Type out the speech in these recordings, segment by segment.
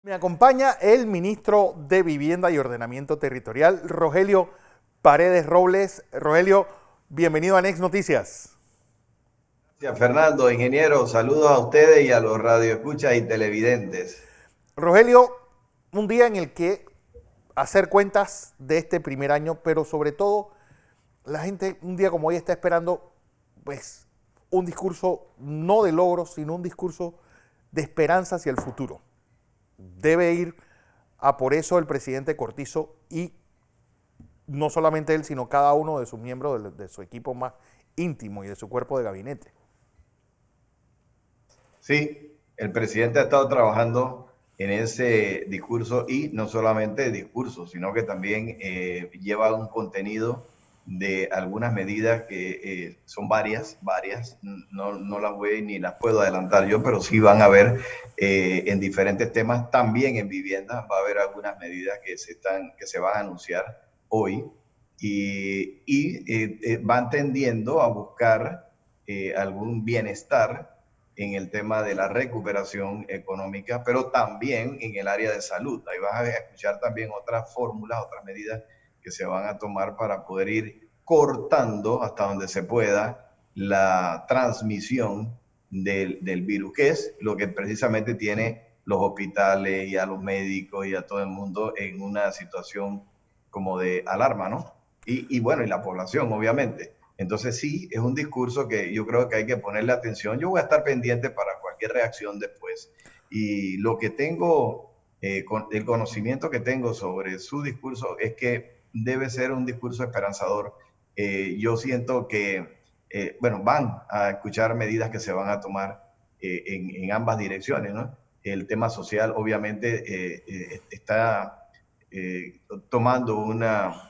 Me acompaña el ministro de Vivienda y Ordenamiento Territorial, Rogelio Paredes Robles. Rogelio, bienvenido a Next Noticias. Gracias, Fernando, ingeniero. Saludos a ustedes y a los radioescuchas y televidentes. Rogelio, un día en el que hacer cuentas de este primer año, pero sobre todo la gente un día como hoy está esperando pues un discurso no de logros, sino un discurso de esperanza hacia el futuro. Debe ir a por eso el presidente Cortizo y no solamente él, sino cada uno de sus miembros de su equipo más íntimo y de su cuerpo de gabinete. Sí, el presidente ha estado trabajando en ese discurso y no solamente discurso, sino que también lleva un contenido de algunas medidas que son varias, no las voy ni las puedo adelantar yo, pero sí van a haber en diferentes temas, también en vivienda, va a haber algunas medidas que se van a anunciar hoy y van tendiendo a buscar algún bienestar en el tema de la recuperación económica, pero también en el área de salud. Ahí vas a escuchar también otras fórmulas, otras medidas que se van a tomar para poder ir cortando hasta donde se pueda la transmisión del virus, que es lo que precisamente tiene los hospitales y a los médicos y a todo el mundo en una situación como de alarma, ¿no? Y bueno, y la población, obviamente. Entonces sí, es un discurso que yo creo que hay que ponerle atención. Yo voy a estar pendiente para cualquier reacción después. Y lo que tengo, el conocimiento que tengo sobre su discurso es que debe ser un discurso esperanzador. Yo siento que, bueno, van a escuchar medidas que se van a tomar en ambas direcciones, ¿no? El tema social obviamente está tomando una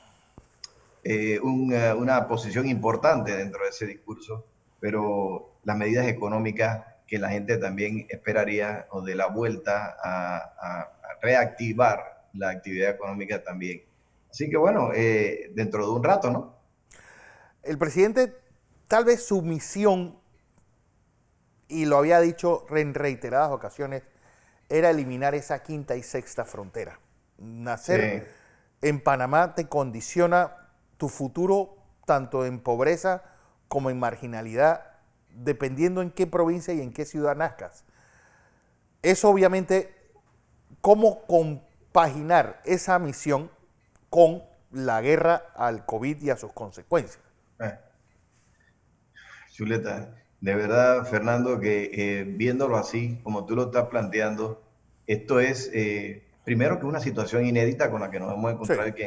posición importante dentro de ese discurso, pero las medidas económicas que la gente también esperaría o de la vuelta a reactivar la actividad económica también. Así que bueno, dentro de un rato, ¿no? El presidente, tal vez su misión, y lo había dicho en reiteradas ocasiones, era eliminar esa quinta y sexta frontera. Sí, Nacer en Panamá te condiciona tu futuro tanto en pobreza como en marginalidad, dependiendo en qué provincia y en qué ciudad nazcas. Eso obviamente, cómo compaginar esa misión con la guerra al COVID y a sus consecuencias. eh, chuleta. De verdad, Fernando, que viéndolo así, como tú lo estás planteando, esto es, primero que una situación inédita con la que nos hemos Sí. encontrado, que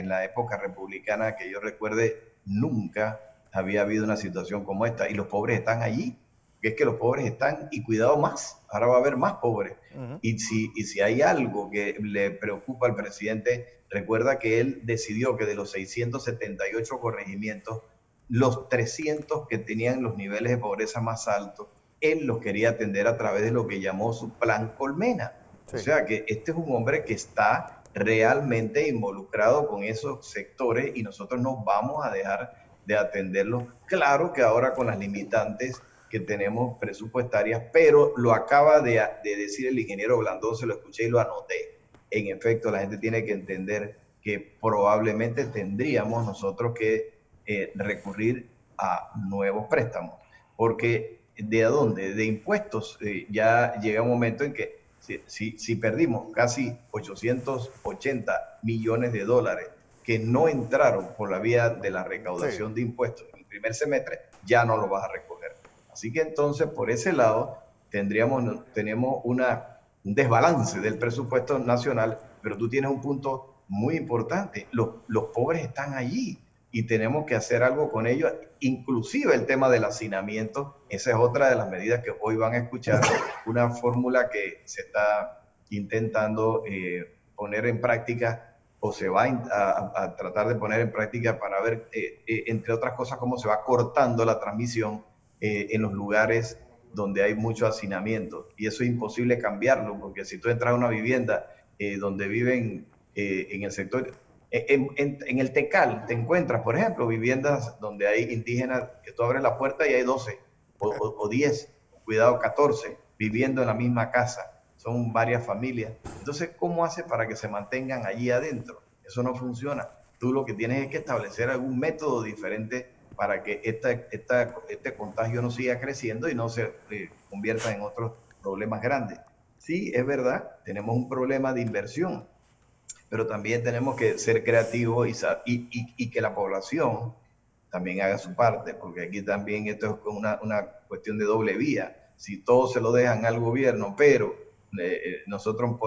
en la época republicana, que yo recuerde, nunca había habido una situación como esta. Y los pobres están allí, que es que los pobres están, y cuidado más, ahora va a haber más pobres. Uh-huh. Y si hay algo que le preocupa al presidente, recuerda que él decidió que de los 678 corregimientos, los 300 que tenían los niveles de pobreza más altos, él los quería atender a través de lo que llamó su plan Colmena. O Sí. sea que este es un hombre que está realmente involucrado con esos sectores y nosotros no vamos a dejar de atenderlos. Claro que ahora con las limitantes que tenemos presupuestarias, pero lo acaba de decir el ingeniero Blandón, se lo escuché y lo anoté. En efecto, la gente tiene que entender que probablemente tendríamos nosotros que recurrir a nuevos préstamos, porque ¿de dónde? De impuestos. Ya llega un momento en que si perdimos casi 880 millones de dólares que no entraron por la vía de la Sí. recaudación de impuestos en el primer semestre, ya no lo vas a recoger. Así que entonces, por ese lado, tenemos un desbalance del presupuesto nacional, pero tú tienes un punto muy importante. Los pobres están allí y tenemos que hacer algo con ellos, inclusive el tema del hacinamiento. Esa es otra de las medidas que hoy van a escuchar, una fórmula que se está intentando poner en práctica o se va a tratar de poner en práctica para ver, entre otras cosas, cómo se va cortando la transmisión en los lugares donde hay mucho hacinamiento. Y eso es imposible cambiarlo, porque si tú entras a una vivienda donde viven en el sector, en el Tecal te encuentras, por ejemplo, viviendas donde hay indígenas que tú abres la puerta y hay 12 o 10, cuidado, 14 viviendo en la misma casa. son varias familias. Entonces, ¿cómo hace para que se mantengan allí adentro? Eso no funciona. Tú lo que tienes es que establecer algún método diferente para que este contagio no siga creciendo y no se convierta en otros problemas grandes. Sí, es verdad, tenemos un problema de inversión, pero también tenemos que ser creativos y que la población también haga su parte, porque aquí también esto es una cuestión de doble vía. Si todos se lo dejan al gobierno, pero nosotros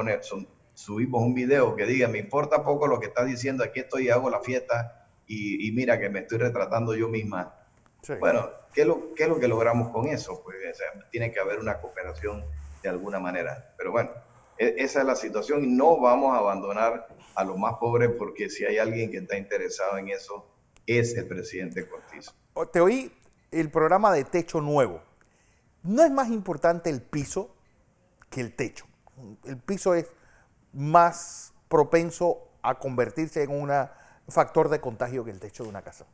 subimos un video que diga, me importa poco lo que estás diciendo, aquí estoy y hago la fiesta y mira que me estoy retratando yo misma. Sí. Bueno, ¿qué es lo que logramos con eso? Pues o sea, tiene que haber una cooperación de alguna manera. Pero bueno, esa es la situación y no vamos a abandonar a los más pobres porque si hay alguien que está interesado en eso, es el presidente Cortizo. Te oí el programa de Techo Nuevo. ¿No es más importante el piso que el techo? El piso es más propenso a convertirse en un factor de contagio que el techo de una casa.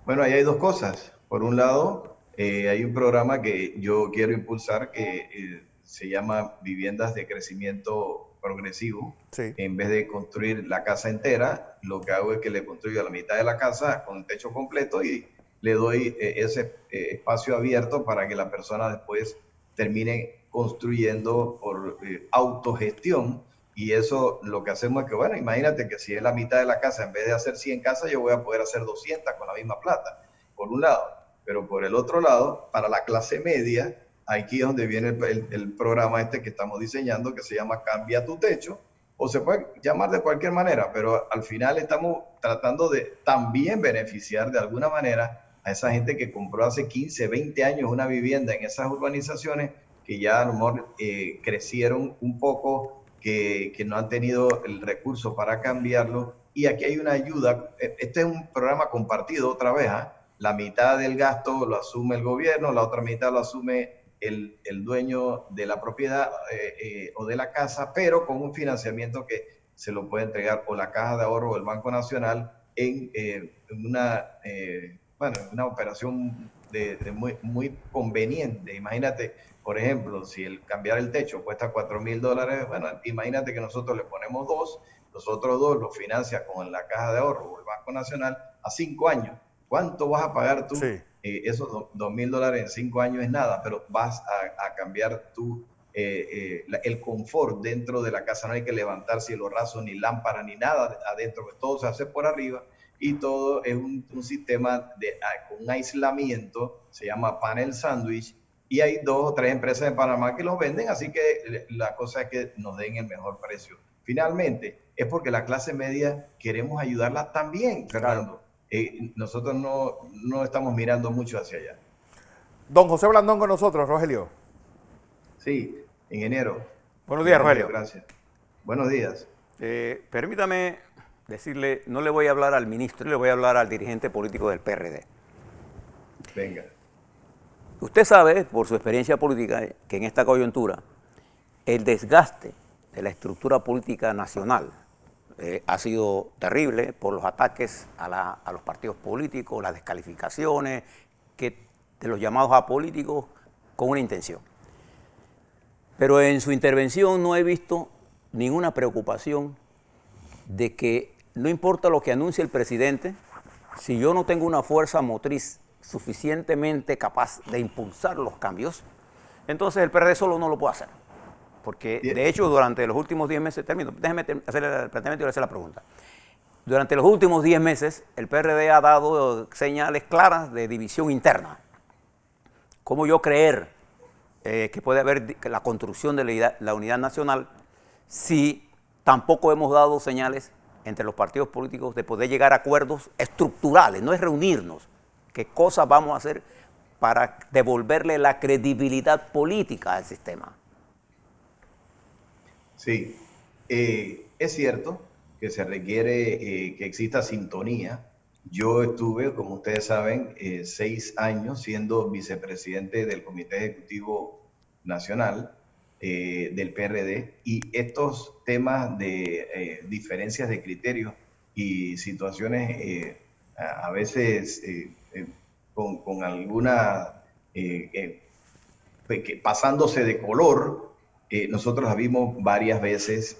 Bueno, ahí hay dos cosas. Por un lado, hay un programa que yo quiero impulsar que se llama Viviendas de Crecimiento Progresivo. Sí. En vez de construir la casa entera, lo que hago es que le construyo la mitad de la casa con el techo completo y le doy ese espacio abierto para que la persona después termine construyendo por autogestión. Y eso lo que hacemos es que, bueno, imagínate que si es la mitad de la casa, en vez de hacer 100 casas, yo voy a poder hacer 200 con la misma plata, por un lado. Pero por el otro lado, para la clase media, aquí es donde viene el programa este que estamos diseñando, que se llama Cambia tu Techo, o se puede llamar de cualquier manera, pero al final estamos tratando de también beneficiar de alguna manera a esa gente que compró hace 15, 20 años una vivienda en esas urbanizaciones que ya a lo mejor crecieron un poco, que no han tenido el recurso para cambiarlo. Y aquí hay una ayuda. Este es un programa compartido otra vez. La mitad del gasto lo asume el gobierno, la otra mitad lo asume el dueño de la propiedad o de la casa, pero con un financiamiento que se lo puede entregar o la Caja de Ahorro o el Banco Nacional en una operación muy, muy conveniente. Imagínate, por ejemplo, si el cambiar el techo cuesta $4,000, bueno, imagínate que nosotros le ponemos dos, los otros dos los financia con la Caja de Ahorro o el Banco Nacional a 5 años. ¿Cuánto vas a pagar tú? Sí. Esos $2,000 en 5 años es nada, pero vas a cambiar tú el confort dentro de la casa. No hay que levantar cielo raso, ni lámpara, ni nada adentro, todo se hace por arriba y todo es un sistema con aislamiento, se llama panel sándwich, y hay 2 o 3 empresas de Panamá que los venden, así que la cosa es que nos den el mejor precio. Finalmente, es porque la clase media queremos ayudarla también, Fernando. Claro. Nosotros no estamos mirando mucho hacia allá. Don José Blandón con nosotros, Rogelio. Sí, ingeniero. Buenos días, Rogelio. Gracias. Buenos días. Permítame decirle, no le voy a hablar al ministro, le voy a hablar al dirigente político del PRD. Venga. Usted sabe, por su experiencia política, que en esta coyuntura, el desgaste de la estructura política nacional ha sido terrible por los ataques a los partidos políticos, las descalificaciones de los llamados apolíticos con una intención. Pero en su intervención no he visto ninguna preocupación de que no importa lo que anuncie el presidente, si yo no tengo una fuerza motriz suficientemente capaz de impulsar los cambios, entonces el PRD solo no lo puede hacer. Porque, de hecho, durante los últimos 10 meses, déjeme hacer el planteamiento y le hacer la pregunta. Durante los últimos 10 meses, el PRD ha dado señales claras de división interna. ¿Cómo yo creer que puede haber la construcción de la unidad nacional si tampoco hemos dado señales entre los partidos políticos de poder llegar a acuerdos estructurales? No es reunirnos. ¿Qué cosas vamos a hacer para devolverle la credibilidad política al sistema? Sí, es cierto que se requiere que exista sintonía. Yo estuve, como ustedes saben, 6 años siendo vicepresidente del Comité Ejecutivo Nacional del PRD, y estos temas de diferencias de criterios y situaciones a veces con alguna pasándose de color, nosotros la vimos varias veces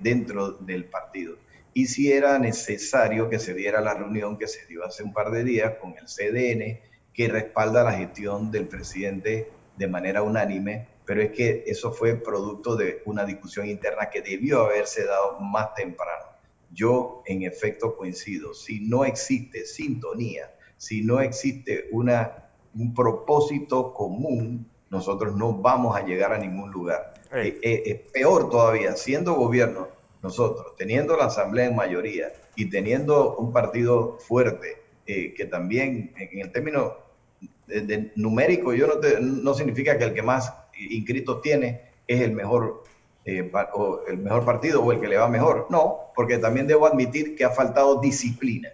dentro del partido. Y si era necesario que se diera la reunión que se dio hace un par de días con el CDN, que respalda la gestión del presidente de manera unánime, pero es que eso fue producto de una discusión interna que debió haberse dado más temprano. Yo, en efecto, coincido. Si no existe sintonía, si no existe un propósito común, nosotros no vamos a llegar a ningún lugar. Peor todavía, siendo gobierno, nosotros, teniendo la Asamblea en mayoría y teniendo un partido fuerte, que también en el término de numérico, no significa que el que más inscritos tiene es el mejor, o el mejor partido o el que le va mejor. No, porque también debo admitir que ha faltado disciplina,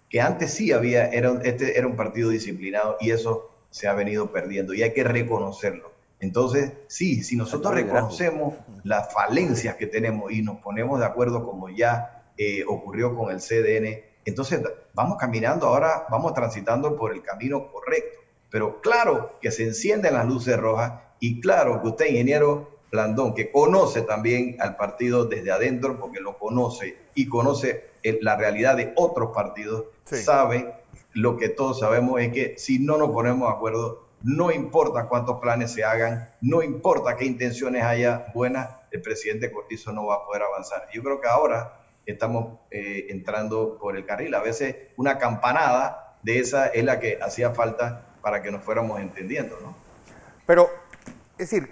que antes sí este era un partido disciplinado y eso se ha venido perdiendo y hay que reconocerlo. Entonces, sí, si nosotros reconocemos las falencias que tenemos y nos ponemos de acuerdo como ya ocurrió con el CDN, entonces vamos caminando ahora, vamos transitando por el camino correcto. Pero claro que se encienden las luces rojas y claro que usted, ingeniero Blandón, que conoce también al partido desde adentro, porque lo conoce y conoce la realidad de otros partidos, sí, sabe lo que todos sabemos, es que si no nos ponemos de acuerdo, no importa cuántos planes se hagan, no importa qué intenciones haya buenas, el presidente Cortizo no va a poder avanzar. Yo creo que ahora estamos entrando por el carril. A veces una campanada de esa es la que hacía falta para que nos fuéramos entendiendo, ¿no? Pero, es decir,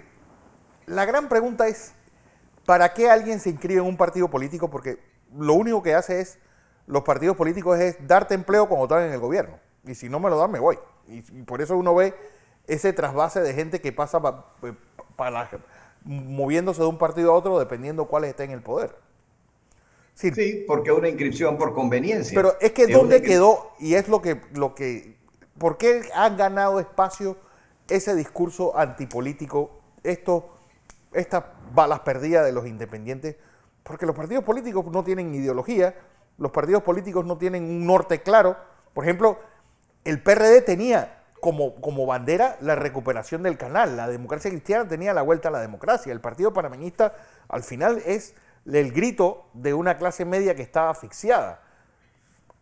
la gran pregunta es, ¿para qué alguien se inscribe en un partido político? Porque lo único que hace los partidos políticos es darte empleo cuando están en el gobierno. Y si no me lo dan, me voy. Y por eso uno ve ese trasvase de gente que pasa moviéndose de un partido a otro dependiendo cuáles estén en el poder. Sí, porque es una inscripción por conveniencia. Pero es que ¿dónde quedó? Y es lo que ¿por qué han ganado espacio ese discurso antipolítico, estas balas perdidas de los independientes? Porque los partidos políticos no tienen ideología, los partidos políticos no tienen un norte claro. Por ejemplo, el PRD tenía como bandera la recuperación del canal, la democracia cristiana tenía la vuelta a la democracia, el Partido Panameñista al final es el grito de una clase media que estaba asfixiada.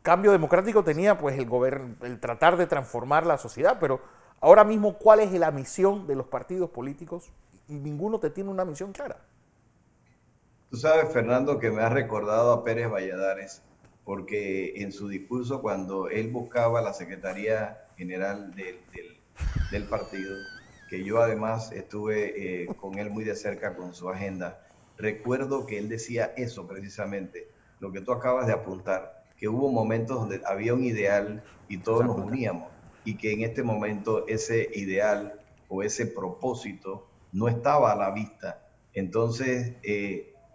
Cambio Democrático tenía pues el tratar de transformar la sociedad, pero ahora mismo, ¿cuál es la misión de los partidos políticos? Y ninguno te tiene una misión clara. Tú sabes, Fernando, que me has recordado a Pérez Valladares, porque en su discurso, cuando él buscaba la Secretaría General del partido, que yo además estuve con él muy de cerca con su agenda, recuerdo que él decía eso precisamente, lo que tú acabas de apuntar, que hubo momentos donde había un ideal y todos nos uníamos, y que en este momento ese ideal o ese propósito no estaba a la vista. Entonces,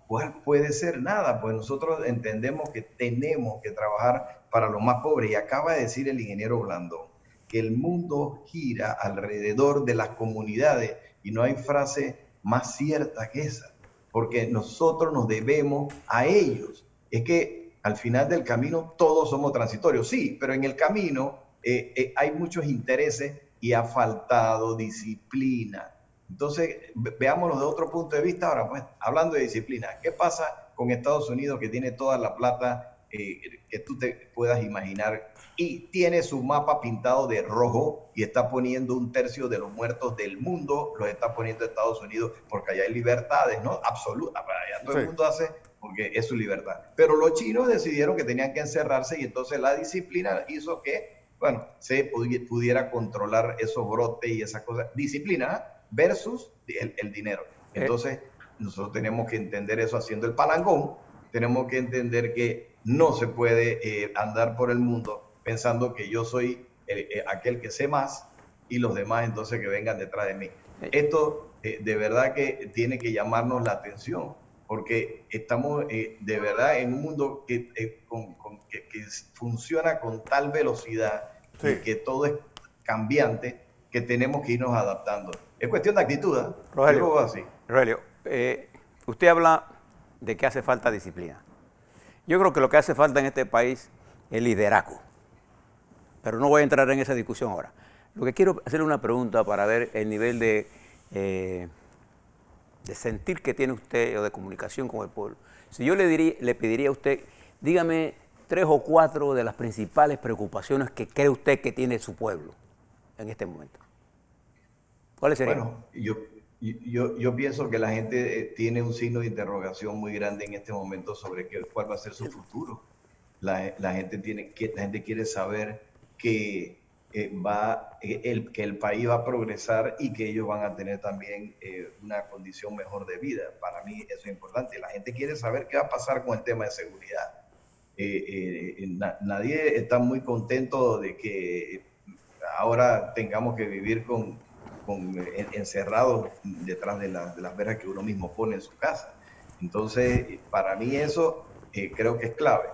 ¿cuál puede ser? Nada, pues nosotros entendemos que tenemos que trabajar para los más pobres. Y acaba de decir el ingeniero Blandón que el mundo gira alrededor de las comunidades y no hay frase más cierta que esa, porque nosotros nos debemos a ellos. Es que al final del camino todos somos transitorios, sí, pero en el camino hay muchos intereses y ha faltado disciplina. Entonces, veámoslo de otro punto de vista ahora, pues, hablando de disciplina. ¿Qué pasa con Estados Unidos, que tiene toda la plata que tú te puedas imaginar y tiene su mapa pintado de rojo y está poniendo 1/3 de los muertos del mundo, los está poniendo Estados Unidos porque allá hay libertades, ¿no? Absolutas, allá todo el mundo hace porque es su libertad. Pero los chinos decidieron que tenían que encerrarse y entonces la disciplina hizo que, bueno, se pudiera controlar esos brotes y esas cosas. Disciplina versus el dinero. Entonces, nosotros tenemos que entender eso haciendo el palangón, tenemos que entender que no se puede andar por el mundo pensando que yo soy aquel que sé más y los demás entonces que vengan detrás de mí. Esto de verdad que tiene que llamarnos la atención, porque estamos de verdad en un mundo que funciona con tal velocidad y que todo es cambiante, que tenemos que irnos adaptando. Es cuestión de actitud, ¿eh? Rogelio, yo lo veo así. Rogelio, usted habla de que hace falta disciplina. Yo creo que lo que hace falta en este país es liderazgo. Pero no voy a entrar en esa discusión ahora. Lo que quiero hacerle una pregunta para ver el nivel de de sentir que tiene usted o de comunicación con el pueblo, si yo le pediría a usted, dígame 3 o 4 de las principales preocupaciones que cree usted que tiene su pueblo en este momento, ¿cuáles serían? Bueno, yo pienso que la gente tiene un signo de interrogación muy grande en este momento sobre cuál va a ser su futuro. La gente la gente quiere saber que, que el país va a progresar y que ellos van a tener también una condición mejor de vida. Para mí eso es importante. La gente quiere saber qué va a pasar con el tema de seguridad. Nadie está muy contento de que ahora tengamos que vivir encerrados detrás de las verjas que uno mismo pone en su casa. Entonces, para mí eso creo que es clave.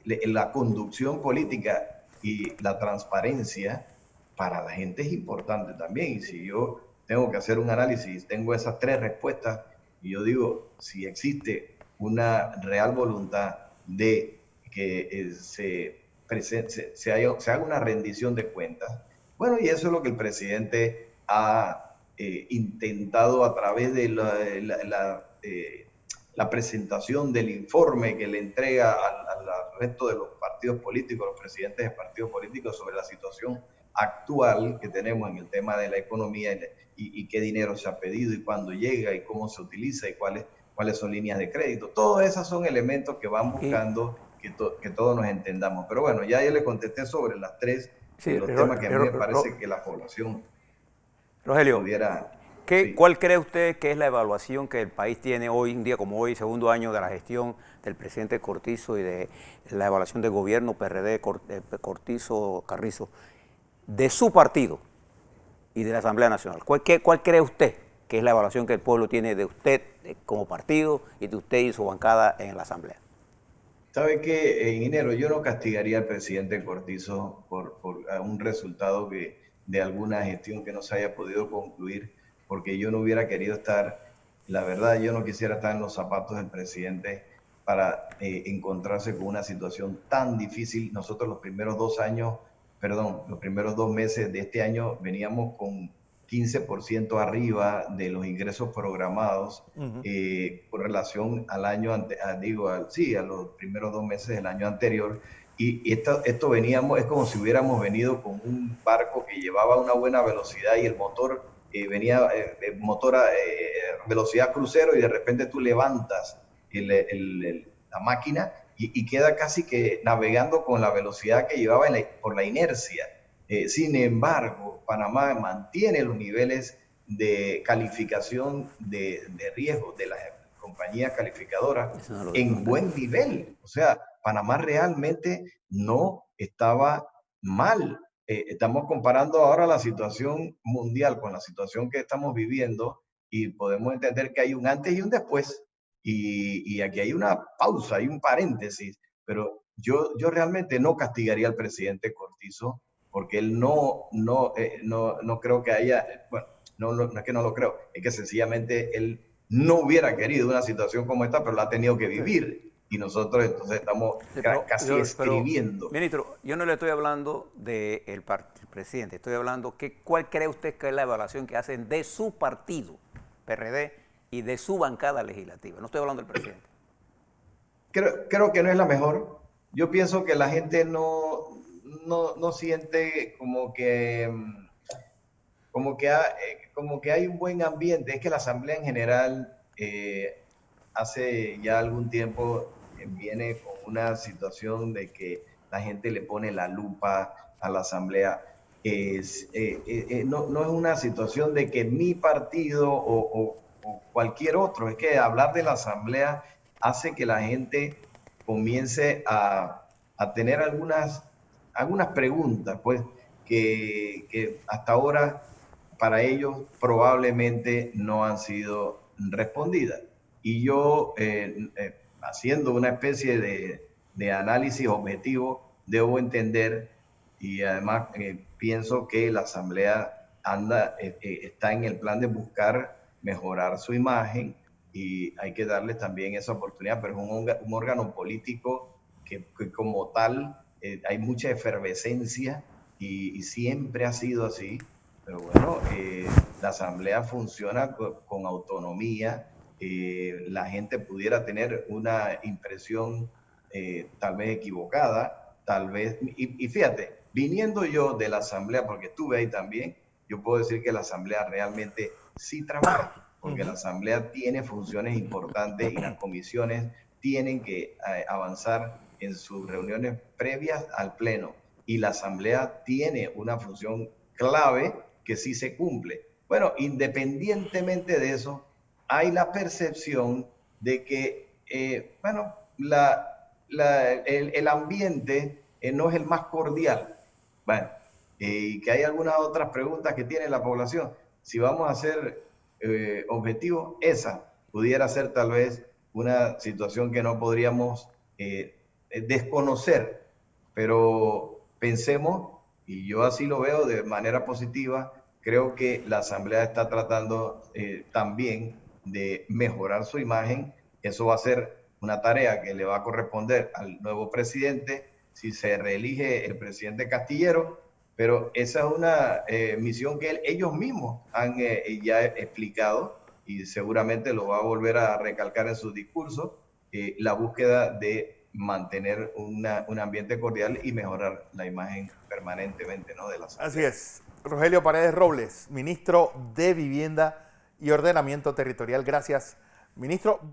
La conducción política y la transparencia para la gente es importante también. Y si yo tengo que hacer un análisis, tengo esas 3 respuestas, y yo digo, si existe una real voluntad de que se haga una rendición de cuentas, bueno, y eso es lo que el presidente ha intentado a través de la presentación del informe que le entrega al resto de los partidos políticos, los presidentes de partidos políticos, sobre la situación actual que tenemos en el tema de la economía y qué dinero se ha pedido y cuándo llega y cómo se utiliza y cuáles son líneas de crédito. Todos esos son elementos que van buscando que todos nos entendamos. Pero bueno, ya yo le contesté sobre las 3 Sí, los temas que a mí me parece que la población Rogelio, pudiera... Sí. ¿Cuál cree usted que es la evaluación que el país tiene hoy, un día como hoy, segundo año de la gestión del presidente Cortizo y de la evaluación del gobierno PRD, Cortizo-Carrizo, de su partido y de la Asamblea Nacional? ¿Cuál cree usted que es la evaluación que el pueblo tiene de usted como partido y de usted y su bancada en la Asamblea? ¿Sabe qué, ingeniero? Yo no castigaría al presidente Cortizo por un resultado de alguna gestión que no se haya podido concluir, porque yo no hubiera querido la verdad, yo no quisiera estar en los zapatos del presidente para encontrarse con una situación tan difícil. Nosotros los primeros 2 meses de este año veníamos con 15% arriba de los ingresos programados con relación al año a los primeros 2 meses del año anterior. Y esto veníamos, es como si hubiéramos venido con un barco que llevaba una buena velocidad y el motor venía a velocidad crucero, y de repente tú levantas la máquina y queda casi que navegando con la velocidad que llevaba por la inercia. Sin embargo, Panamá mantiene los niveles de calificación de riesgo de las compañías calificadoras en buen nivel. O sea, Panamá realmente no estaba mal. Estamos comparando ahora la situación mundial con la situación que estamos viviendo y podemos entender que hay un antes y un después. Y aquí hay una pausa, hay un paréntesis, pero yo realmente no castigaría al presidente Cortizo, porque él no creo que haya, bueno, no es que no lo creo, es que sencillamente él no hubiera querido una situación como esta, pero la ha tenido que vivir. Y nosotros entonces estamos casi escribiendo. Ministro, yo no le estoy hablando del presidente, estoy hablando cuál cree usted que es la evaluación que hacen de su partido, PRD, y de su bancada legislativa. No estoy hablando del presidente. Creo que no es la mejor. Yo pienso que la gente no siente como que hay un buen ambiente. Es que la Asamblea en general hace ya algún tiempo viene con una situación de que la gente le pone la lupa a la Asamblea. No es una situación de que mi partido o cualquier otro, es que hablar de la Asamblea hace que la gente comience a tener algunas preguntas, pues, que hasta ahora para ellos probablemente no han sido respondidas. Y yo, haciendo una especie de análisis objetivo, debo entender, y además pienso que la Asamblea está en el plan de buscar mejorar su imagen, y hay que darle también esa oportunidad, pero es un órgano político que como tal hay mucha efervescencia, y siempre ha sido así. Pero bueno, la asamblea funciona con autonomía. La gente pudiera tener una impresión tal vez equivocada, tal vez, y fíjate, viniendo yo de la asamblea, porque estuve ahí también, yo puedo decir que la asamblea realmente sí trabaja, porque la asamblea tiene funciones importantes y las comisiones tienen que avanzar en sus reuniones previas al pleno, y la asamblea tiene una función clave que sí se cumple. Bueno, independientemente de eso, hay la percepción de que, bueno, el ambiente no es el más cordial. Bueno, y que hay algunas otras preguntas que tiene la población. Si vamos a ser objetivos, esa pudiera ser tal vez una situación que no podríamos desconocer, pero pensemos, y yo así lo veo de manera positiva, creo que la Asamblea está tratando también de mejorar su imagen. Eso va a ser una tarea que le va a corresponder al nuevo presidente si se reelige el presidente Castillero, pero esa es una misión que ellos mismos han ya explicado y seguramente lo va a volver a recalcar en sus discursos, la búsqueda de mantener un ambiente cordial y mejorar la imagen permanentemente, ¿no?, de la Asamblea. Así es. Rogelio Paredes Robles, ministro de Vivienda y Ordenamiento Territorial. Gracias, ministro.